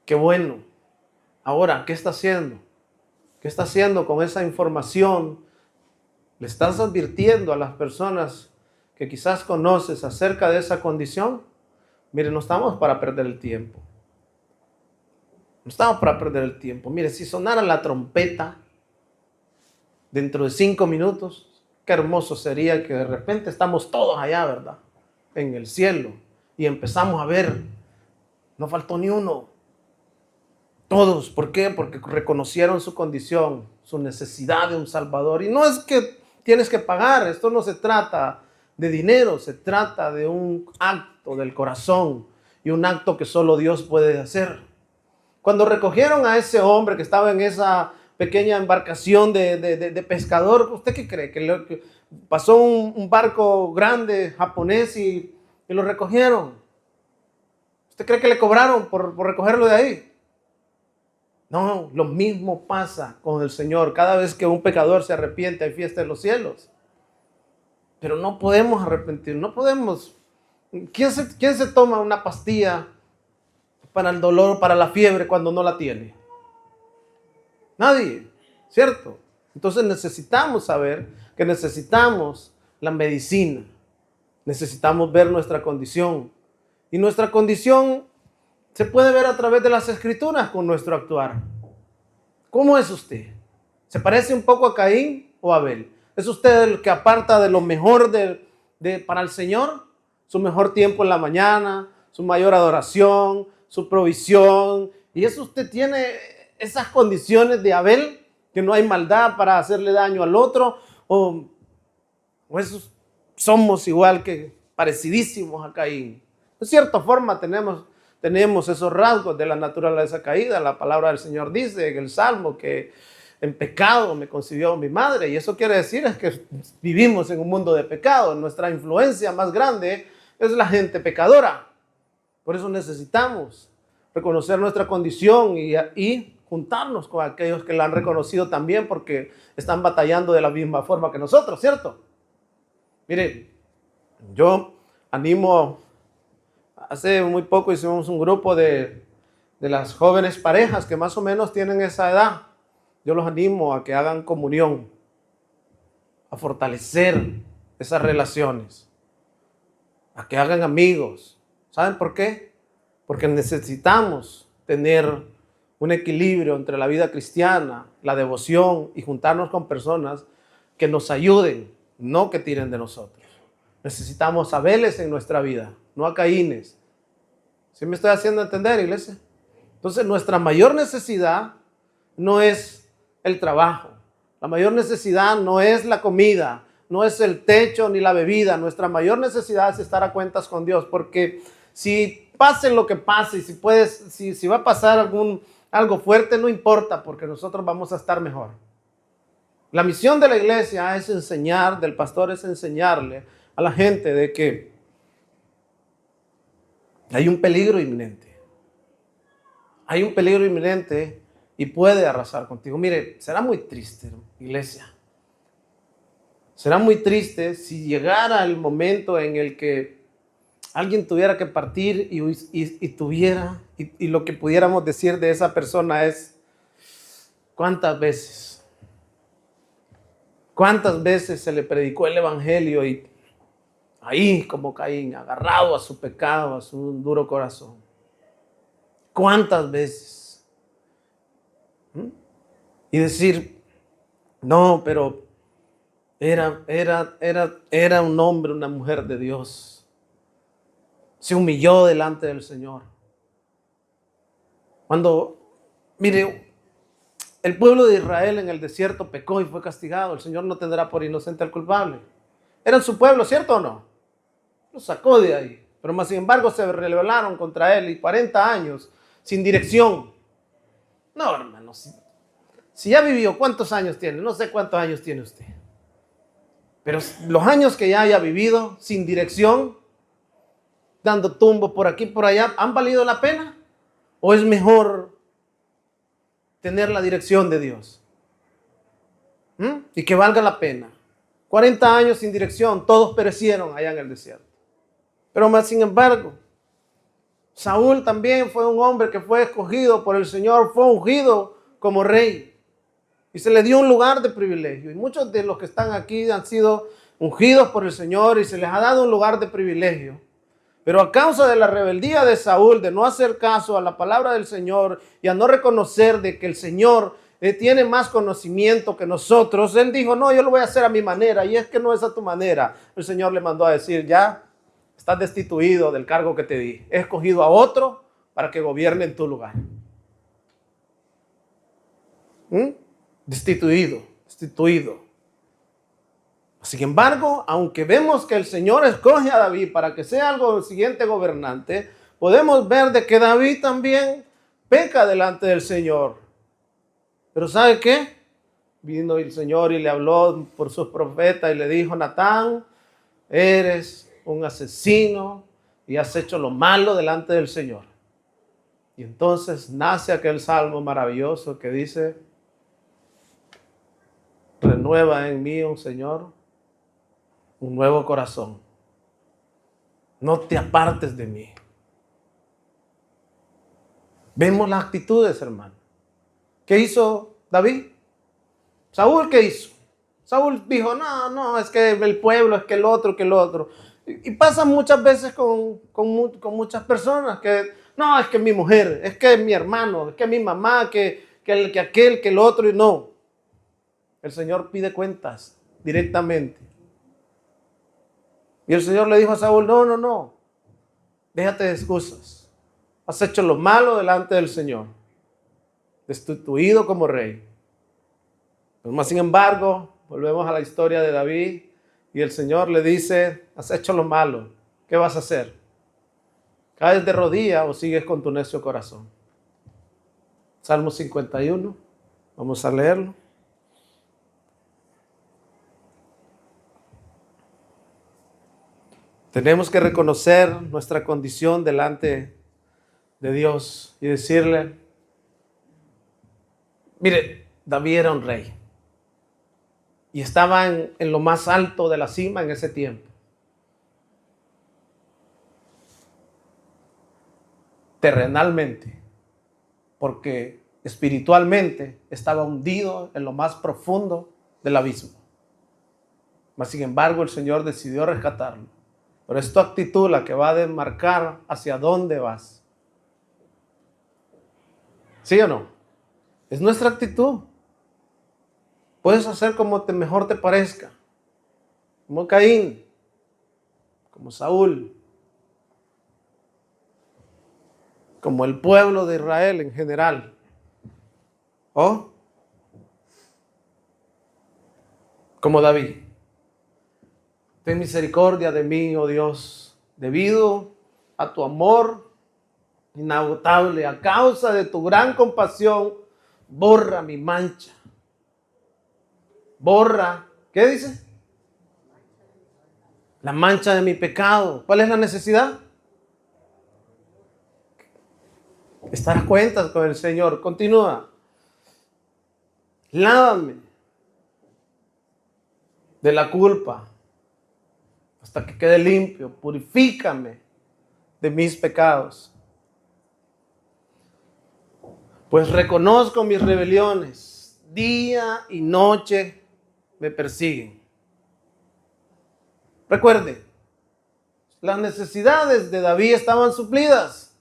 Qué bueno. Ahora, ¿qué está haciendo? ¿Qué está haciendo con esa información? ¿Le estás advirtiendo a las personas que quizás conoces acerca de esa condición? Mire, no estamos para perder el tiempo. No estamos para perder el tiempo. Mire, si sonara la trompeta dentro de 5 minutos, qué hermoso sería que de repente estamos todos allá, ¿verdad? En el cielo. Y empezamos a ver, no faltó ni uno. Todos, ¿por qué? Porque reconocieron su condición, su necesidad de un Salvador. Y no es que tienes que pagar, esto no se trata de dinero, se trata de un acto del corazón y un acto que solo Dios puede hacer. Cuando recogieron a ese hombre que estaba en esa pequeña embarcación de pescador, ¿usted qué cree? Que pasó un barco grande japonés y lo recogieron. ¿Usted cree que le cobraron por recogerlo de ahí? No, lo mismo pasa con el Señor. Cada vez que un pecador se arrepiente, hay fiesta en los cielos. Pero no podemos arrepentir, no podemos. ¿Quién se toma una pastilla para el dolor, para la fiebre cuando no la tiene? Nadie, ¿cierto? Entonces necesitamos saber que necesitamos la medicina. Necesitamos ver nuestra condición. Y nuestra condición se puede ver a través de las Escrituras con nuestro actuar. ¿Cómo es usted? ¿Se parece un poco a Caín o a Abel? ¿Es usted el que aparta de lo mejor para el Señor? Su mejor tiempo en la mañana, su mayor adoración, su provisión. ¿Y eso usted tiene esas condiciones de Abel? Que no hay maldad para hacerle daño al otro. ¿O esos somos igual que parecidísimos a Caín? De cierta forma tenemos esos rasgos de la naturaleza caída. La palabra del Señor dice en el Salmo que en pecado me concibió mi madre. Y eso quiere decir es que vivimos en un mundo de pecado. Nuestra influencia más grande es la gente pecadora. Por eso necesitamos reconocer nuestra condición y juntarnos con aquellos que la han reconocido también porque están batallando de la misma forma que nosotros, ¿cierto? Mire, yo animo. Hace muy poco hicimos un grupo de las jóvenes parejas que más o menos tienen esa edad. Yo los animo a que hagan comunión, a fortalecer esas relaciones, a que hagan amigos. ¿Saben por qué? Porque necesitamos tener un equilibrio entre la vida cristiana, la devoción y juntarnos con personas que nos ayuden, no que tiren de nosotros. Necesitamos Abeles en nuestra vida, no a Caínes. ¿Sí me estoy haciendo entender, iglesia? Entonces, nuestra mayor necesidad no es el trabajo. La mayor necesidad no es la comida, no es el techo ni la bebida. Nuestra mayor necesidad es estar a cuentas con Dios, porque si pase lo que pase, si va a pasar algo fuerte, no importa, porque nosotros vamos a estar mejor. La misión de la iglesia es enseñar, del pastor es enseñarle a la gente de que hay un peligro inminente. Hay un peligro inminente y puede arrasar contigo. Mire, será muy triste, iglesia. Será muy triste si llegara el momento en el que alguien tuviera que partir y lo que pudiéramos decir de esa persona es: ¿cuántas veces se le predicó el evangelio y ahí como Caín, agarrado a su pecado, a su duro corazón? ¿Cuántas veces? Y decir, no, pero era un hombre, una mujer de Dios. Se humilló delante del Señor. Mire, el pueblo de Israel en el desierto pecó y fue castigado. El Señor no tendrá por inocente al culpable. Eran su pueblo, ¿cierto o no? Lo sacó de ahí. Pero más sin embargo se rebelaron contra él y 40 años sin dirección. No, hermano, si ya vivió, ¿cuántos años tiene? No sé cuántos años tiene usted. Pero los años que ya haya vivido sin dirección, dando tumbos por aquí, por allá, ¿han valido la pena? ¿O es mejor tener la dirección de Dios? Y que valga la pena. 40 años sin dirección, todos perecieron allá en el desierto. Pero más sin embargo, Saúl también fue un hombre que fue escogido por el Señor, fue ungido como rey. Y se le dio un lugar de privilegio. Y muchos de los que están aquí han sido ungidos por el Señor y se les ha dado un lugar de privilegio. Pero a causa de la rebeldía de Saúl, de no hacer caso a la palabra del Señor y a no reconocer de que el Señor tiene más conocimiento que nosotros, él dijo, no, yo lo voy a hacer a mi manera. Y es que no es a tu manera. El Señor le mandó a decir, ya estás destituido del cargo que te di. He escogido a otro para que gobierne en tu lugar. Destituido. Sin embargo, aunque vemos que el Señor escoge a David para que sea el siguiente gobernante, podemos ver de que David también peca delante del Señor. Pero ¿sabe qué? Vino el Señor y le habló por sus profetas y le dijo, Natán, eres un asesino y has hecho lo malo delante del Señor. Y entonces nace aquel salmo maravilloso que dice, renueva en mí, oh Señor, un nuevo corazón. No te apartes de mí. Vemos las actitudes, hermano. ¿Qué hizo David? Saúl, ¿qué hizo? Saúl dijo, no, es que el pueblo, es que el otro. Y pasa muchas veces con muchas personas que, no, es que mi mujer, es que mi hermano, es que mi mamá, que aquel, que el otro, y no. El Señor pide cuentas directamente. Y el Señor le dijo a Saúl, no, déjate de excusas. Has hecho lo malo delante del Señor, destituido como rey. Pero más sin embargo, volvemos a la historia de David y el Señor le dice, has hecho lo malo, ¿qué vas a hacer? ¿Caes de rodillas o sigues con tu necio corazón? Salmo 51, vamos a leerlo. Tenemos que reconocer nuestra condición delante de Dios y decirle, mire, David era un rey y estaba en lo más alto de la cima en ese tiempo. Terrenalmente, porque espiritualmente estaba hundido en lo más profundo del abismo. Mas sin embargo, el Señor decidió rescatarlo. Pero es tu actitud la que va a demarcar hacia dónde vas. ¿Sí o no? Es nuestra actitud. Puedes hacer como mejor te parezca. Como Caín, como Saúl, como el pueblo de Israel en general. O como David. Ten misericordia de mí, oh Dios, debido a tu amor inagotable, a causa de tu gran compasión, borra mi mancha. Borra, ¿qué dice? La mancha de mi pecado. ¿Cuál es la necesidad? Estar a cuentas con el Señor. Continúa. Lávame de la culpa hasta que quede limpio. Purifícame de mis pecados. Pues reconozco mis rebeliones. Día y noche me persiguen. Recuerde, las necesidades de David estaban suplidas.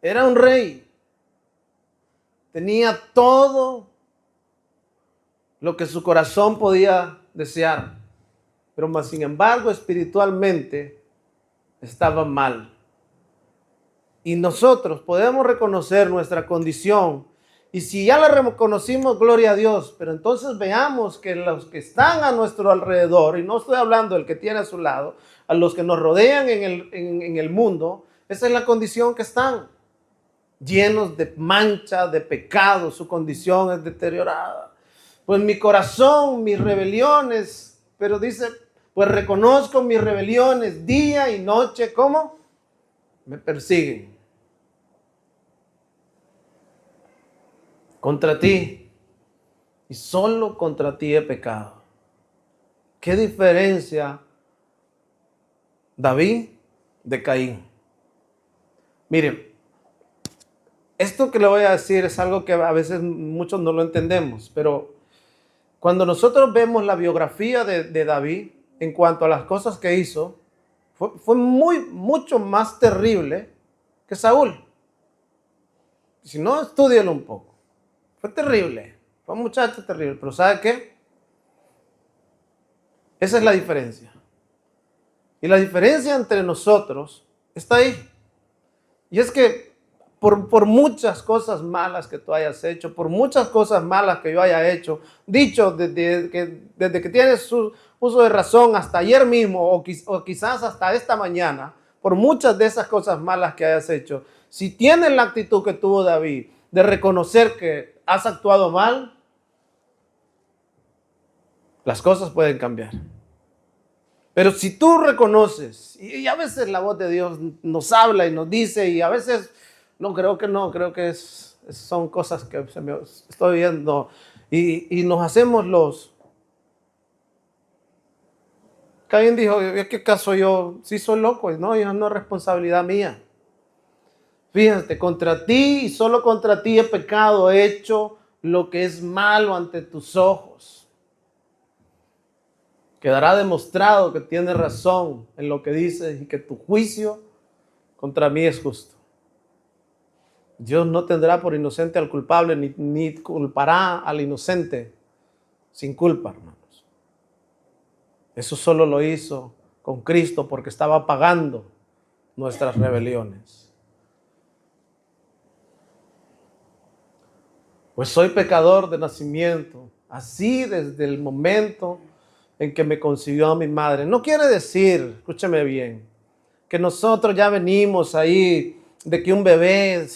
Era un rey. Tenía todo lo que su corazón podía desear. Pero más sin embargo, espiritualmente estaba mal. Y nosotros podemos reconocer nuestra condición. Y si ya la reconocimos, gloria a Dios. Pero entonces veamos que los que están a nuestro alrededor, y no estoy hablando del que tiene a su lado, a los que nos rodean en el mundo, esa es la condición que están. Llenos de mancha, de pecado, su condición es deteriorada. Pues mi corazón, mis rebeliones, pero dice, pues reconozco mis rebeliones día y noche, ¿cómo? Me persiguen. Contra ti, y solo contra ti he pecado. ¿Qué diferencia David de Caín? Miren, esto que le voy a decir es algo que a veces muchos no lo entendemos, pero cuando nosotros vemos la biografía de David en cuanto a las cosas que hizo, fue mucho más terrible que Saúl. Si no, estúdialo un poco. Fue terrible, fue un muchacho terrible, pero ¿sabe qué? Esa es la diferencia. Y la diferencia entre nosotros está ahí. Y es que por muchas cosas malas que tú hayas hecho, por muchas cosas malas que yo haya hecho, dicho desde que tienes uso de razón hasta ayer mismo o quizás hasta esta mañana, por muchas de esas cosas malas que hayas hecho, si tienes la actitud que tuvo David de reconocer que has actuado mal, las cosas pueden cambiar. Pero si tú reconoces, y a veces la voz de Dios nos habla y nos dice, y a veces creo que son cosas que se me estoy viendo, y nos hacemos Caín dijo, ¿qué caso yo? Sí soy loco, no, ya no es responsabilidad mía. Fíjate, contra ti y solo contra ti he pecado, he hecho lo que es malo ante tus ojos. Quedará demostrado que tienes razón en lo que dices y que tu juicio contra mí es justo. Dios no tendrá por inocente al culpable ni culpará al inocente sin culpa, hermanos. Eso solo lo hizo con Cristo porque estaba pagando nuestras rebeliones. Pues soy pecador de nacimiento, así desde el momento en que me concibió a mi madre. No quiere decir, escúcheme bien, que nosotros ya venimos ahí de que un bebé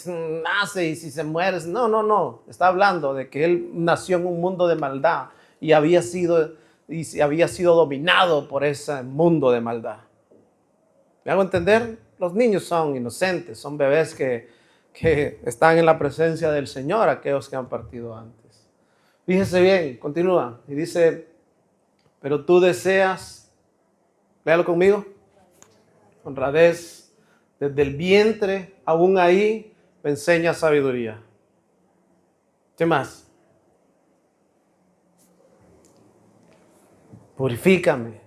nace y si se muere, no. Está hablando de que él nació en un mundo de maldad y había sido dominado por ese mundo de maldad. ¿Me hago entender? Los niños son inocentes, son bebés que están en la presencia del Señor, aquellos que han partido antes. Fíjese bien, continúa y dice, pero tú deseas, léalo conmigo, honradez, desde el vientre, aún ahí, me enseña sabiduría. ¿Qué más? Purifícame.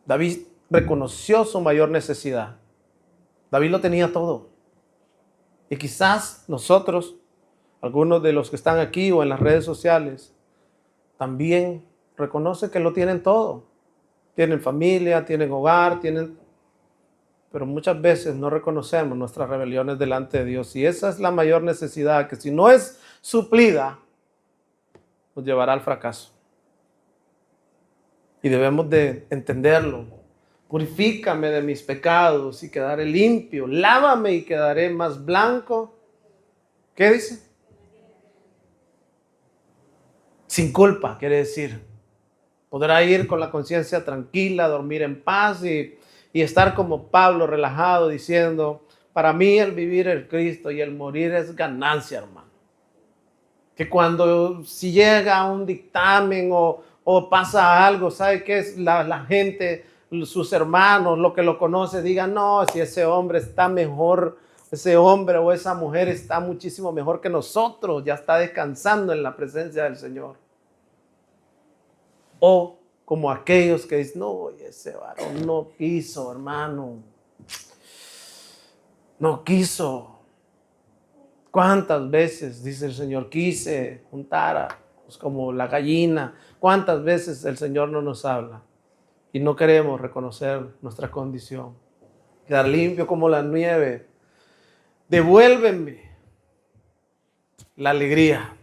David reconoció su mayor necesidad. David lo tenía todo. Y quizás nosotros, algunos de los que están aquí o en las redes sociales, también reconocen que lo tienen todo. Tienen familia, tienen hogar, pero muchas veces no reconocemos nuestras rebeliones delante de Dios. Y esa es la mayor necesidad, que si no es suplida, nos llevará al fracaso. Y debemos de entenderlo. Purifícame de mis pecados y quedaré limpio. Lávame y quedaré más blanco. ¿Qué dice? Sin culpa, quiere decir. Podrá ir con la conciencia tranquila, dormir en paz y estar como Pablo, relajado, diciendo, para mí el vivir es Cristo y el morir es ganancia, hermano. Que si llega un dictamen o pasa algo, ¿sabe qué es? La gente, sus hermanos, lo que lo conoce, digan, no, si ese hombre está mejor, ese hombre o esa mujer está muchísimo mejor que nosotros, ya está descansando en la presencia del Señor. O como aquellos que dicen, no, ese varón no quiso, hermano. No quiso. ¿Cuántas veces, dice el Señor, quise juntar como la gallina? ¿Cuántas veces el Señor no nos habla? Y no queremos reconocer nuestra condición. Quedar limpio como la nieve. Devuélveme la alegría.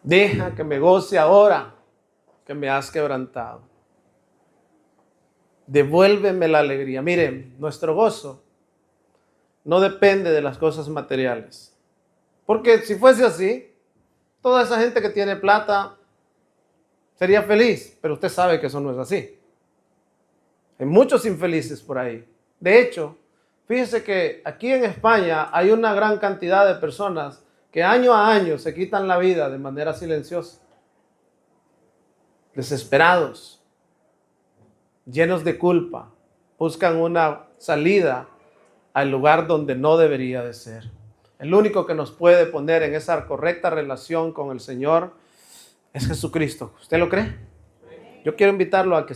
Deja que me goce ahora que me has quebrantado. Devuélveme la alegría. Miren, nuestro gozo no depende de las cosas materiales. Porque si fuese así, toda esa gente que tiene plata sería feliz, pero usted sabe que eso no es así. Hay muchos infelices por ahí. De hecho, fíjese que aquí en España hay una gran cantidad de personas que año a año se quitan la vida de manera silenciosa. desesperados, llenos de culpa, buscan una salida al lugar donde no debería de ser. El único que nos puede poner en esa correcta relación con el Señor es Jesucristo. ¿Usted lo cree? Yo quiero invitarlo a que